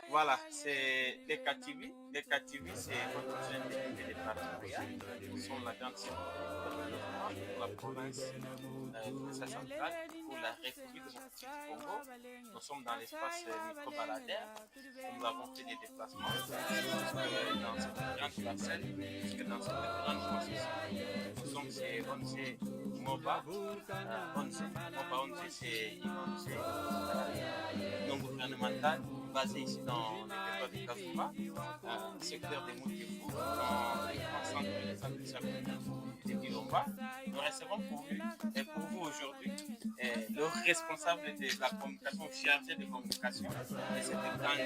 Voilà, c'est DKTV. DKTV, c'est votre chaîne d'équité des partenariats. Nous sommes la grande circulaire de développement pour la province de centrale, pour la République démocratique du Congo. Nous sommes dans l'espace micro-baladaire. Nous avons fait des déplacements jusque dans cette grande parcelle, jusque dans cette grande concession. Nous sommes chez ONG MOBA. MOBA ONG, c'est une ONG non gouvernementale basée ici dans le territoire de Kazumba, secteur des Moutefou, dans le grand centre de service de Bilomba. Nous recevons pour lui et pour vous aujourd'hui le responsable de la communication, chargé de communication de cette grande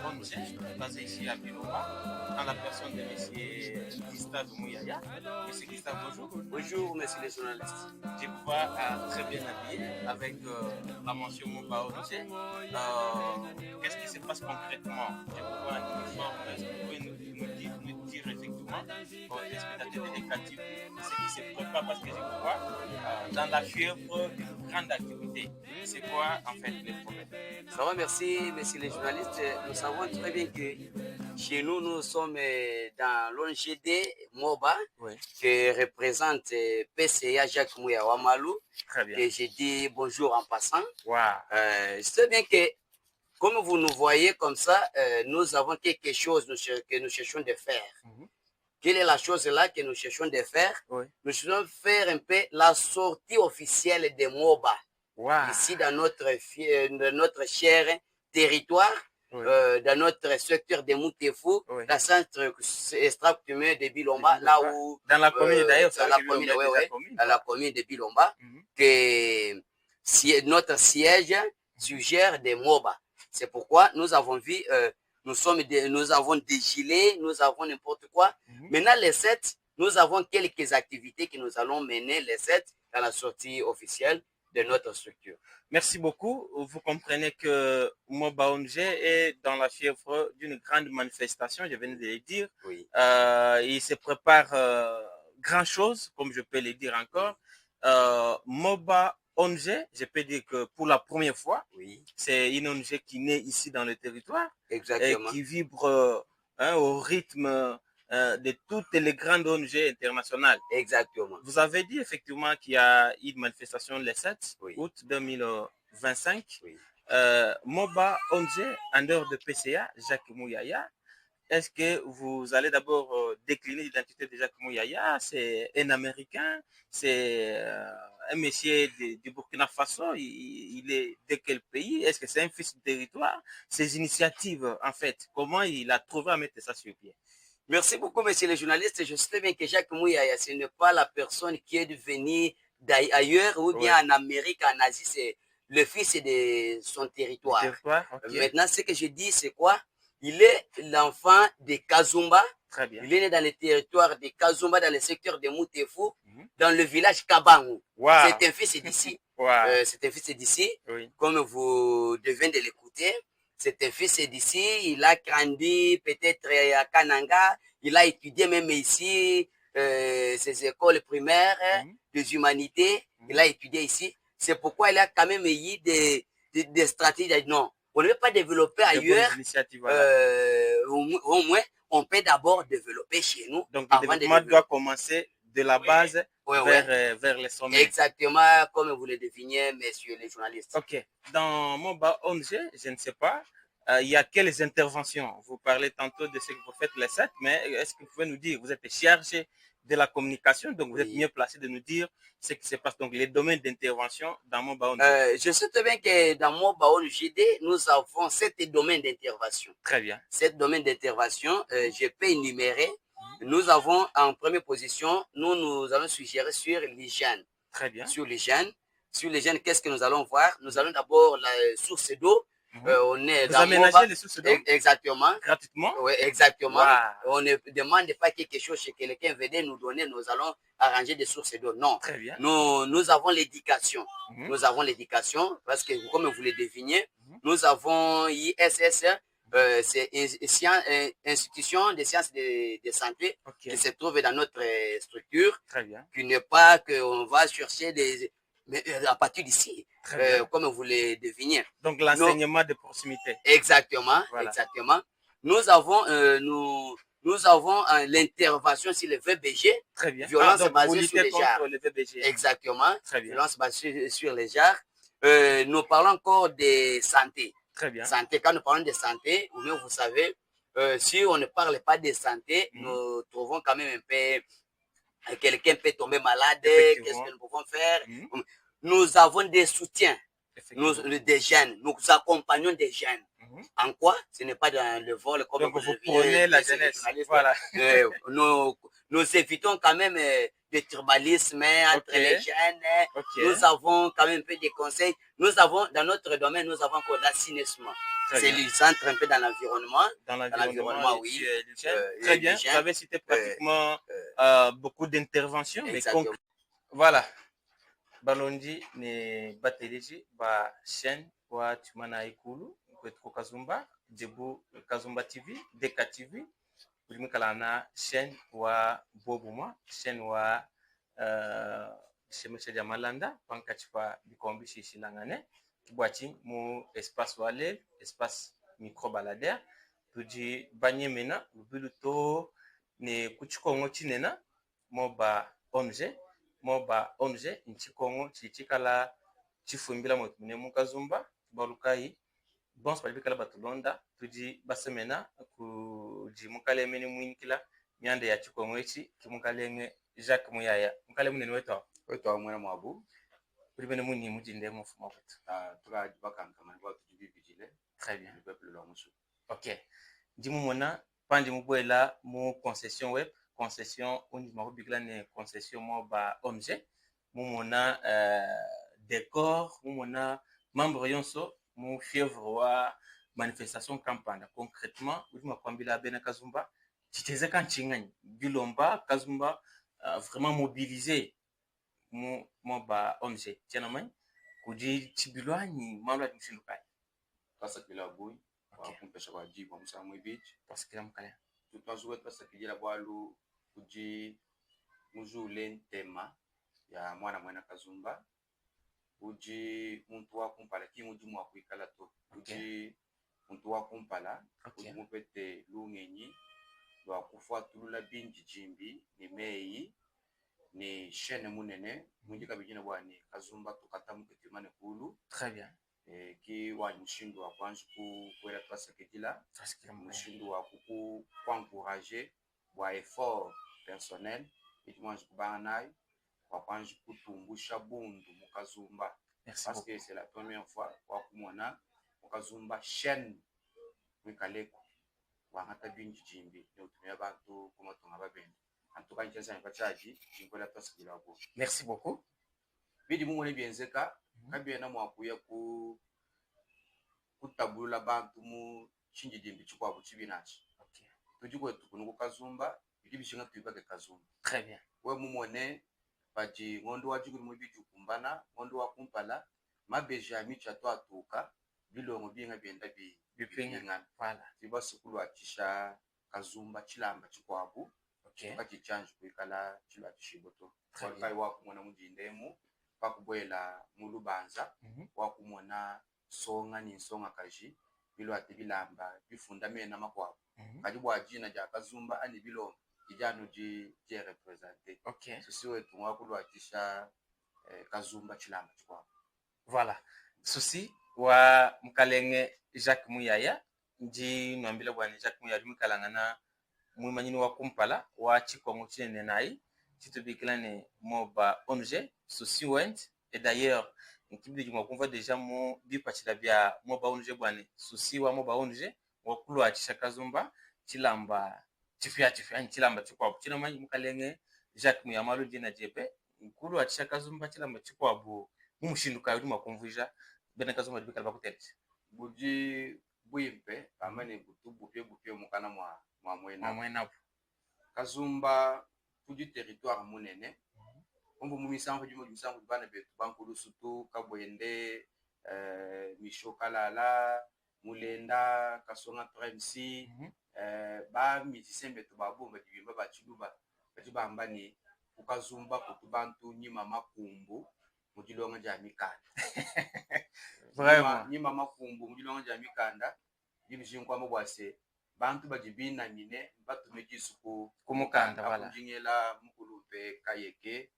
ONG basée ici à Bilomba, dans la personne de M. Gustave Mouyaya. M. Gustave, bonjour. Bonjour, monsieur le journaliste. Je vous vois très bien habillé avec la mention Moba ONG. Qu'est-ce qui se passe concrètement? Je vous vois en uniforme. Est-ce que vous pouvez nous dire effectivement, aux spectateurs de l'Écatif, ce qui se prépare parce que je vous vois dans la fièvre d'une grande activité. C'est quoi en fait le problème? Ça va, merci, monsieur le journaliste. Nous savons très bien que chez nous, nous sommes dans l'ONGD MOBA, Oui. qui représente PCA Jacques Mouya Wamalou. Très bien. Et j'ai dit bonjour en passant. Wow. Je sais bien que, comme vous nous voyez comme ça, nous avons quelque chose que nous cherchons de faire. Quelle est la chose là que nous cherchons de faire? Oui. Nous cherchons de faire un peu la sortie officielle de MOBA. Wow. Ici dans notre cher territoire, Oui. dans notre secteur de Moutefou, Oui. la centre extractumé de Bilomba, là où dans la commune d'ailleurs, dans la commune, dans la commune de Bilomba, que notre siège suggère des MOBA. C'est pourquoi nous avons vu, nous avons des gilets, nous avons n'importe quoi. Maintenant les 7, nous avons quelques activités que nous allons mener les 7 dans la sortie officielle de notre structure. Merci beaucoup. Vous comprenez que Moba ONG est dans la fièvre d'une grande manifestation, je viens de le dire. Oui. Il se prépare grand chose, comme je peux le dire encore. Moba ONG, je peux dire que pour la première fois, oui. C'est une ONG qui naît ici dans le territoire. Exactement. Et qui vibre au rythme de toutes les grandes ONG internationales. Exactement. Vous avez dit effectivement qu'il y a une manifestation le 7 oui. août 2025. Oui. MOBA ONG, en dehors de PCA, Jacques Mouyaya. Est-ce que vous allez d'abord décliner l'identité de Jacques Mouyaya? C'est un Américain, c'est un monsieur du Burkina Faso, il est de quel pays? Est-ce que c'est un fils du territoire? Ces initiatives, en fait, comment il a trouvé à mettre ça sur pied? Merci beaucoup, monsieur le journaliste. Je sais bien que Jacques Mouyaya, ce n'est pas la personne qui est venue d'ailleurs ou bien en Amérique, en Asie, c'est le fils de son territoire. Okay. Maintenant, ce que je dis, c'est quoi? Il est l'enfant de Kazumba. Très bien. Il est né dans le territoire de Kazumba, dans le secteur de Moutefou, dans le village Kabangu. Wow. C'est un fils d'ici. Wow. C'est un fils d'ici. Oui. Comme vous devez de l'écouter. C'est un fils d'ici. Il a grandi peut-être à Kananga. Il a étudié même ici ses écoles primaires, des humanités. Il a étudié ici. C'est pourquoi il a quand même eu des stratégies. Non, on ne veut pas développer ailleurs. Voilà. Au moins, on peut d'abord développer chez nous. Donc, le développement doit commencer de la base vers les sommets. Exactement, comme vous le devinez, messieurs les journalistes. Ok. Dans MOBA ONG, je ne sais pas, il y a quelles interventions? Vous parlez tantôt de ce que vous faites les 7, mais est-ce que vous pouvez nous dire, vous êtes chargé de la communication, donc vous êtes mieux placé de nous dire ce qui se passe, donc les domaines d'intervention dans MOBA ONG. Je sais très bien que dans MOBA ONG, nous avons 7 domaines d'intervention. Très bien. 7 domaines d'intervention, je peux énumérer. Nous avons en première position, nous allons suggérer sur l'hygiène. Très bien. Sur l'hygiène. Sur l'hygiène, qu'est-ce que nous allons voir? Nous allons d'abord la source d'eau. On est vous aménagez les sources d'eau? Exactement. Gratuitement? Oui, exactement. Wow. On ne demande pas quelque chose chez quelqu'un venait nous donner, nous allons arranger des sources d'eau. Non. Très bien. Nous avons l'éducation. Nous avons l'éducation parce que, comme vous le devinez, nous avons ISS, c'est institution des sciences de santé qui se trouve dans notre structure. Très bien. Qui n'est pas qu'on va chercher des... Mais à partir d'ici, comme vous le devinez. Donc l'enseignement de proximité. Exactement, voilà. Exactement. Nous avons, nous avons l'intervention sur le VBG. Très bien. Violence basée sur les genres. Le VBG. Exactement. Très bien. Violence basée sur les genres. Nous parlons encore de santé. Très bien. Santé, quand nous parlons de santé, vous savez, si on ne parle pas de santé, nous trouvons quand même un peu, quelqu'un peut tomber malade, qu'est-ce que nous pouvons faire? Nous avons des soutiens, des jeunes, nous accompagnons des jeunes. En quoi? Ce n'est pas dans le vol comme donc vous prenez la jeunesse. Voilà. Nous évitons quand même le tribalisme entre les jeunes. Nous avons quand même un peu de conseils. Nous avons, dans notre domaine, nous avons encore l'assainissement. C'est le centre un peu dans l'environnement. Dans l'environnement, oui. Très bien. Vous avez cité pratiquement beaucoup d'interventions. Voilà. Balondi ne bateliji ba chaîne wa Tumana Ikulu kwetu Kazumba, Djebu Kazumba TV, Deka TV. Kulimikala na chaîne wa Bobuma, chaîne wa Shemesha Malanda, pankatipa bikombi shishilangane. Kibwati mu espace wale, espace microbaladaire. Tuji banye mena, lubiluto ne kuchikongo chinena, moba omje. Moba omje nchikongo chichikala chifumbila motumine mukazumba balukai bons palibikala batulonda tuji basemena kuji mukale meni mwinkila myande ya chikongo ichi kimukalenge Jacques Muyaya mukale munene weto mwana mwabu ulibene muni mujinde mufuma wetu tuka bakanga mani wa tuji vigile très bien le peuple lo musu. OK ndimu mona pandi mubwela mu concession web concession undi makubikila ne concession moba omje mumona décor mumona membre yonso mu fièvre wa manifestation campagne concrètement ulima kwambila bena Kazumba titeze kanchingani bilomba Kazumba vraiment mobilisé mu moba omje tianamai kuji chibilwani mamla tumshindukai pasa kila boy wa kumpesha kwa jibu msamwe beach parce que mkale tutazuwa pasa kijira bwalu kuji muzule tema ya mwana Kazumba uji muntu wa kumpala ki muji mwa kuikala to uji muntu wa kumpala uji mupete lungenyi lwa kufuatulula binji jimbi ni mei ni shene munene muji kabijina bwani Kazumba tukatamu ketimane kulu. Très bien. Ki wa mshindu wa kwanza kuwela twasa ketila mshindu wa kuku kwa encourager wa effort personnel itmanje kubana wa kwanza kutumbusha bundu mukazumba parce que c'est la première fois wa kumona mukazumba chaîne mikaleko wa hata binji jimbi ne utumia bantu kuma tunga babende antuka ncheza nkachaji jinkola twasikila ko. Merci beaucoup. Bidi mungu ne bienzeka kabena mwakuya kutabula bantu mu chinji jimbi chikwa buchibinachi. OK. Tujikwe tukunuko Kazumba ibishinga tuyibake Kazumba. Très bien. We mumone baji ngondo wajikuri mu biju kumbana ngondo wa kumpala mabeja micha to atuka bilongo binga byenda bipingana. Voilà. Tibasukulu achisha Kazumba chilamba chikwabu. OK. Kati change kuikala chilwa chishiboto. Kai wa kumona mujindemu pakubwela mulubanza wa kumona songa ni songa kaji bilo ati bilamba bifundamena makwabo kaji bwa jina ja Kazumba ani bilo kijano je representer. OK. Sisi wetu ngakulu atisha Kazumba chilamba chikwa. Voilà. Susi wa mkalenge Jacques Muyaya nji nwambila bwani Jacques Muyaya mkalangana mwimanyini wa kumpala wa chikongo chinene nai chitubikila ne moba omje susi went et d'ailleurs nkibidi juma kumva deja mo bipachila bya moba onje bwane susi wa moba onje wakulu achisha Kazumba chilamba chifya chilamba chikwabu chino manyi mukalenge Jacques Muyamalu dina jepe nkulu achisha Kazumba chilamba chikwabu mumushinduka yuma kumvuja bena Kazumba bikala bakutelesa buji buyimpe amane butubu pye mukana mwa mwena Kazumba tuji territoire munene ombo mumisango bana betu bankulu sutu kabwende mishokalala mulenda kasonga premsi ba musicien betu babomba dibimba bachiluba bajibambani ukazumba kutubantu nyima makumbu mujilonga ja mikanda Vraiment. Ni mama kumbu mujilonga ja mikanda dibishin kwa mabwase bantu bajibina mine batumeji suku Kumukanda wala. Kunjingela mukulupe kayeke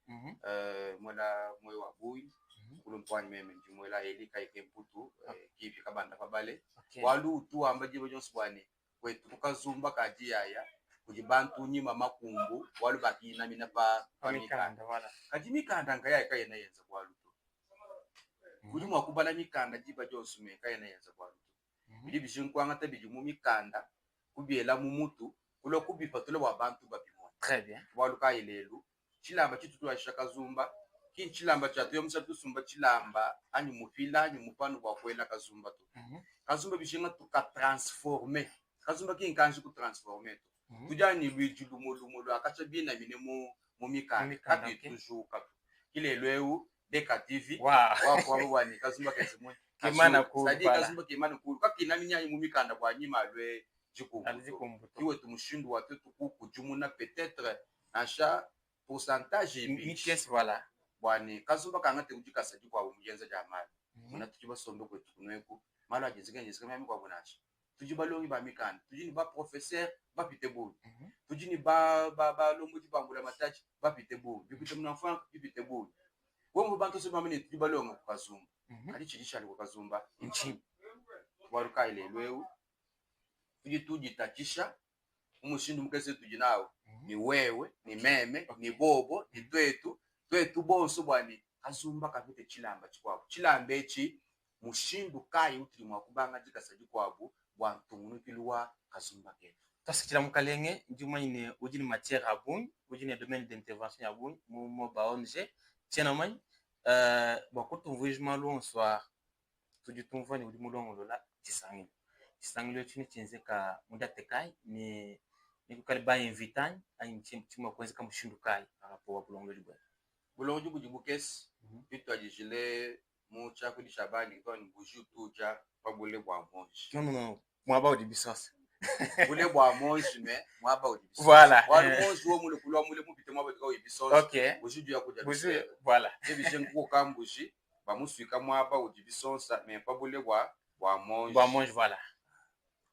mola moyo wabuyi kulumpwani meme njimola eli kayeke mputu kipi kabanda kabale walu tu amba jibo jonsbwane kwetu tukazumba kajiyaya kujibantu ni mama kumbu walu bakina mina pa mikanda wala. kaji mikanda ngaya kayena yenza walu tu kuli mwakubala mikanda jiba jonsume kayena yenza walu tu bili bishinkwanga tabi mu mikanda kubiela mumutu kulo kubipa tole wa bantu babimwa. Très bien. Walu kayelelu chilamba chitutu wa shakazumba kin chilamba chatu yomsatu sumba chilamba anyi mufila anyi mupanu wa kwela kazumba tu kazumba bishinga tuka transformer kazumba kin kanji ku transformer tu tujani lwiji lumolu akacha bina mine mu mikanda kabi tujuka kile lweu Deka TV wa kwa wani kazumba kazumwe kimana ku sadi kazumba kimana ku kakina minya mu mikanda kwa nyima lwe jikumbu iwe tumushindu watu tukuku jumuna peut-être acha pourcentage mi pièce voilà bwani kazumba kangate ujika sadi kwa umujenza jamali muna tujiba sombe kwetu kunweku malo ajizike mami kwa bunashi tujiba longi ba mikanda tujini ba professeur ba pitebulu tujini ba longo jibangula matachi ba pitebulu bipite munafan bipite bulu wongo bantu se bamene tujiba longo ku kazumba ali chilishali ku kazumba inchi waruka ile lweu tujitatisha umushindu mkese tujinawo ni wewe ni meme ni bobo ni twetu bonso bwani kazumba kafite chilamba chikwabo chilambe echi mushindu kai utiri mwakubanga jikasaji kwabo bwantungunukilwa kazumba ketu tasikira mukalenge njuma ine ujini matière abun ujini domaine d'intervention abun mo baonje tiena mai bakutu vujima lo soir tujitumvani udi mulongo lola tisangi sangilo chini chinzeka muda tekai ni kukaliba invitani ayi chimwa kwenza kama shindu kai hapo bulongo libwa bulongo bujibukesi bitu ajijile mu chakudi shabani kwa ni buju tuja pabule bwa monji non mwaba odi bisosa bule bwa monji me mwaba odi bisosa voilà wali monji wo mule kulwa mule mupite mwaba odi kwa bisosa okay buju ya kuja buju voilà ebi jengu kambuji bamuswika mwaba odi bisosa me pabule bwa monji voilà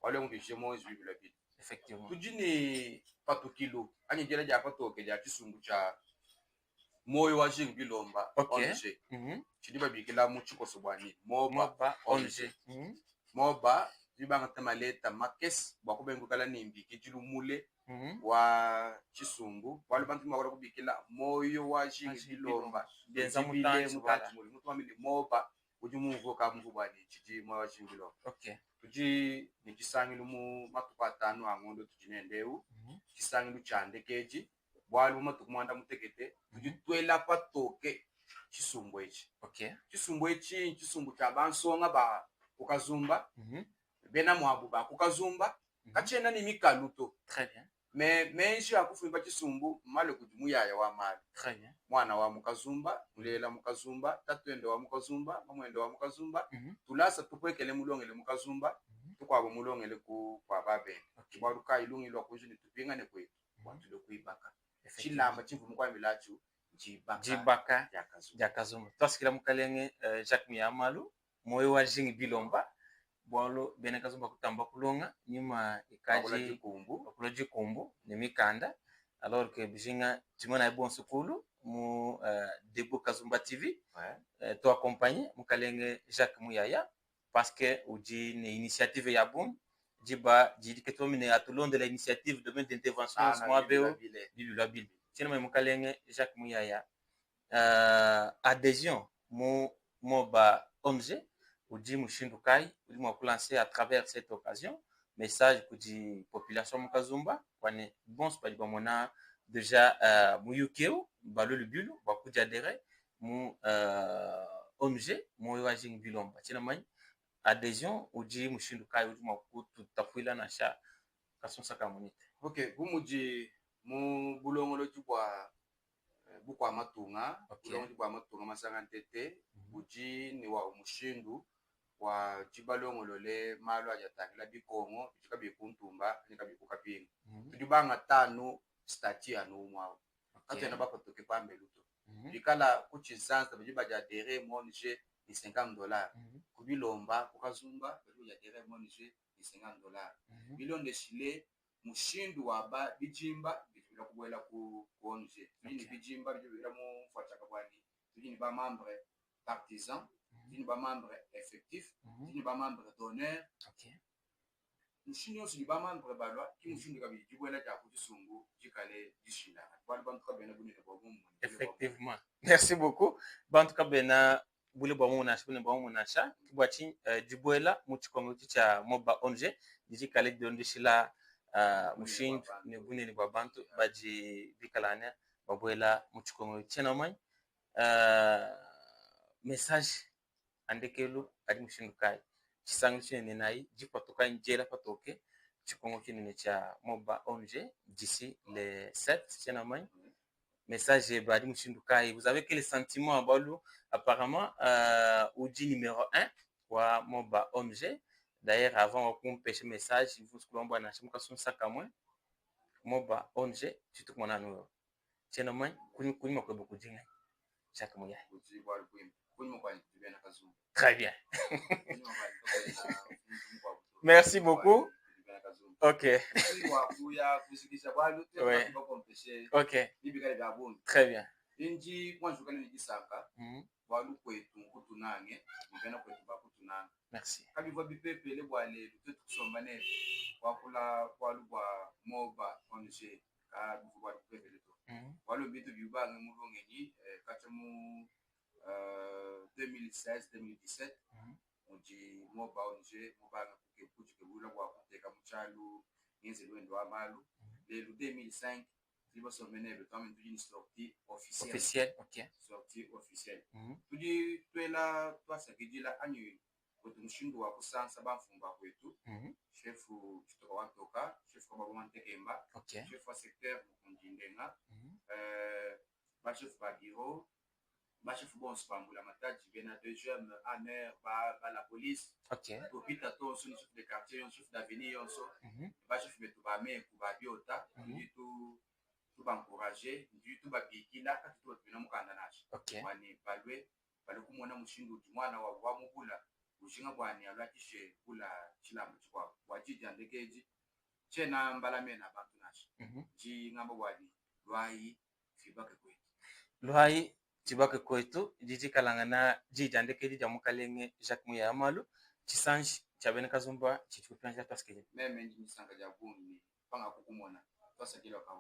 wale mubishe monji bibula bit effectivement tujini pato kilo ani jela ja pato ke ja kisungu cha moyo wa jing bilomba onje chidiba bikila mu chikoso bwani moba onje moba dibanga tamaleta makes bakubengu kala nimbi kijilu mule wa chisungu wale bantu makora kubikila moyo wa jing bilomba benza mutanzi mutati mule mutu mamili moba ujumuvo ka mungu bwani chidi moyo wa jing bilomba okay tuji ni kisangilu mu matuku atanu angondo tujinendeu kisangilu chandekeji bwalu matuku mwanda mutekete tujitwela patoke chisumbu echi okay chisumbu echi chisumbu cha bansonga ba kukazumba bena mwabu ba kukazumba kachena ni mikaluto très bien mais akufumba chisumbu male kujumuyaya wa mali très bien mwana wa mukazumba mulela mukazumba tatwende wa mukazumba mamwende wa mukazumba tulasa tukwekele mulongele mukazumba tukwabo mulongele ku kwa babe bwaruka ilungilwa kujini tupingane kwetu watule kuibaka chilamba chivumu kwa milachu jibaka yakazumba tasikira mukalenge Jacques Miyamalu moyo wa jingi bilomba bwalo bene kazumba kutamba kulonga nyuma ikaji bakulaji kumbu ni mikanda alors que bijinga timona e bon sukulu mu Debo Kazumba TV to accompagner mukalenge Jacques Muyaya parce que uji ni initiative ya bon jiba jidike to mine atulon de l'initiative de d'intervention moi beo bibula bil tiena mukalenge Jacques Muyaya adhésion mo ba ONG uji mushindukai uji mwa lancer à travers cette occasion message pour la population mukazumba kwani bon pas ba mona déjà mu yukeo balo le bulo ba ku adhérer mu ONG mo wa jing bilomba tina mani adhésion uji mushindukai uji mwa tutafuila na sha kasonsa community okay bumuji mu bulongolo tubwa bukwa matunga bulongolo tubwa matunga masanga ntete uji ni wa umushindu wa chibalongo lole malo ajatangila bikongo bichika bikuntumba nika bikukapinga tudibanga tano stati anu mwa katena bapa toke pambe luto bikala kuchizanza biji bajadere monje ni $50 kubilomba kukazumba biji bajadere monje ni $50 bilonde shile mushindu waba bijimba bijibila kubwela ku onje bini bijimba bijibila mu fachaka bwani bini ba membre partisan bini ba membre effectif bini ba membre d'honneur mushindu yose ni ba membre balwa ki mushindu kabili jibwela ja kujisungu jikale jishila bali bantu kabena bunene bomu. Effectivement, merci beaucoup. Bantu kabena bule bomu munasha bule bomu munasha kibwachi jibwela muchikongo cha moba onje jikale dondishila mushindu ne bunene bwa bantu baji bikalane babwela muchikongo chena mai message andekelu adi mushindu kai chisangu chene nai jipatoka njela patoke chikongo chene cha moba onje d'ici le 7 chena mai message badi mushindu kai. Vous avez quel sentiment à Balu apparemment Oudi numéro 1 wa moba OMG. D'ailleurs avant qu'on pêche message vous skulomba na shimuka son saka moi moba OMG tu te mona no tena moi kuni makwebo kujinga chaka moya très bien. Merci beaucoup. Ok. Ouais. Ok. Très bien. Merci. Uji moba onje moba na kuke bula kwa kuteka mchalu yenze lwendo wa malu le 2005 libo somene be quand même une sortie officielle. OK. Sortie officielle. Tuji twela twasa kijila anyu kutumushindu wa kusansa bamfumba kwetu. Chef chitoka wantoka, chef kwa baba mantekemba, OK. chef wa secteur mukundindenga. Ba chef ba bureau chef bon spambula mataji bena deuxième année ba la police. OK. Kopita to son chef de quartier, chef d'avenir yonso. Ba chef betu ba me ku ba biota, du tout ba encourager, du tout ba bikila ka tout bina mukanda nashi. OK. Wani balwe kumona mushindu mwana wa mubula ushinga bwani alakishe kula chilambo chikwa wajiji andekeji chena mbalamena bantu nashi. Ji ngamba wadi lwai fibake kwetu. Lwai chibake kwetu jiji kalangana jijandeke jija mukalenge Jacques Muyamalu chisanji chabene kazumba chichupanja taskije meme njisanga jabuni panga kukumona twasakila